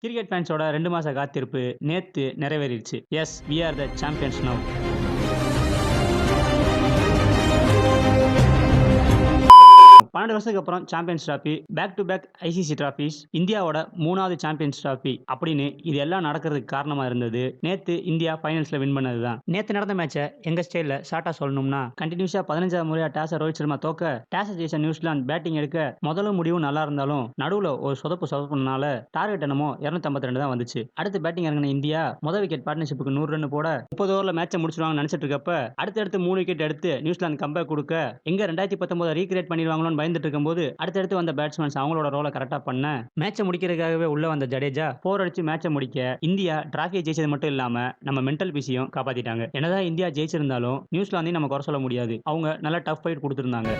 Cricket ஃபேன்ஸோட 2 மாச காத்திருப்பு நேத்து நிறைவேறிடுச்சு. Yes, we are the champions now. 12 வருஷத்துக்கு அப்புறம் champions trophy, back to back ICC trophies, இந்தியாவோட 3வது சாம்பியன்ஸ் டிராபி அப்படின்னு இது எல்லாம் நடக்கிறதுக்கு காரணமா இருந்தது நேத்து இந்தியா ஃபைனல்ஸ்ல வின் பண்ணதுதான். நேத்து நடந்த மேட்சை எங்க ஸ்டைல்ல ஷார்ட்டா சொல்லணும்னா, கண்டினியூஸா 15வது முறையா டாஸை ரோஹித் சர்மா தோக்க, டாஸை ஜெயிச்ச நியூசிலாந்து பேட்டிங் எடுக்க முதலும் முடிவும் நல்லா இருந்தாலும் நடுவுல ஒரு சொதப்புனால டார்கெட் என்னமோ 252 தான் வந்துச்சு. அடுத்து பேட்டிங் இறங்கின இந்தியா முதல் விக்கெட் பார்ட்னர்ஷிப்புக்கு 100 ரன் போட 30 ஓவர்ல மேட்சை முடிச்சிருவாங்க நினைச்சிட்டு இருக்கப்ப அடுத்தடுத்து 3 விக்கெட் எடுத்து நியூசிலாந்து கம்பேக் கொடுக்க எங்க 2019 ரீக்ரியேட் பண்ணிடுவாங்களோன்னு பயந்துட்டு இருக்கும்போது அடுத்தடுத்து வந்த பேட்ஸ்மேன்ஸ் அவங்களோட ரோலை கரெக்டா பண்ண மேட்சை முடிக்கிறதுக்காகவே உள்ள வந்த ஜடேஜா 4 அடிச்சு மேட்சை முடிக்க இந்தியா டிராஃபியை ஜெயிச்சது மட்டும் இல்லாம நம்ம மென்டல் பீஸையும் காப்பாத்திட்டாங்க. என்னதான் இந்தியா ஜெயிச்சிருந்தாலும் நியூசிலாந்தையும் நம்ம குறை சொல்ல முடியாது. அவங்க நல்ல டஃப் ஃபைட் கொடுத்திருந்தாங்க.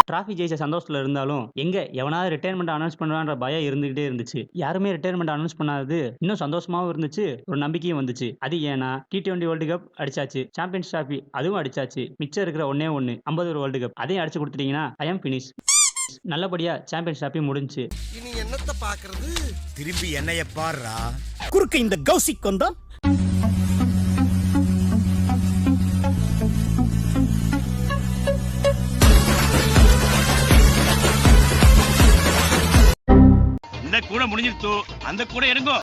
டிராஃபி ஜெயிச்ச சந்தோஷத்துல இருந்தாலும் எங்க எவனாவது ரிட்டையர்மெண்ட் அனௌன்ஸ் பண்ணுவான்ற பயம் இருந்துகிட்டே இருந்துச்சு. யாருமே ரிட்டையர்மெண்ட் அனௌன்ஸ் பண்ணாதது இன்னும் சந்தோஷமாவும் இருந்துச்சு, ஒரு நம்பிக்கையும் வந்துச்சு. அது ஏன்னா T20 வேர்ல்டு கப் அடிச்சாச்சு, சாம்பியன்ஸ் டிராஃபி அதுவும் அடிச்சாச்சு, மிச்சம் இருக்கிற ஒன்னே 50 வேர்ல்டு கப் அதையும் அடிச்சு கொடுத்துட்டீங்கன்னா ஐ அம் ஃபினிஷ். நல்லபடியா சாம்பியன்ஸ் டிராஃபி முடிஞ்சு. இனி என்னத்த பாக்குறது? திரும்பி என்னைய பாருடா. குறுக்க இந்த கௌசிக் வந்தா இந்த கூட முடிஞ்சிருச்சு, அந்த கூட எடுங்கோ.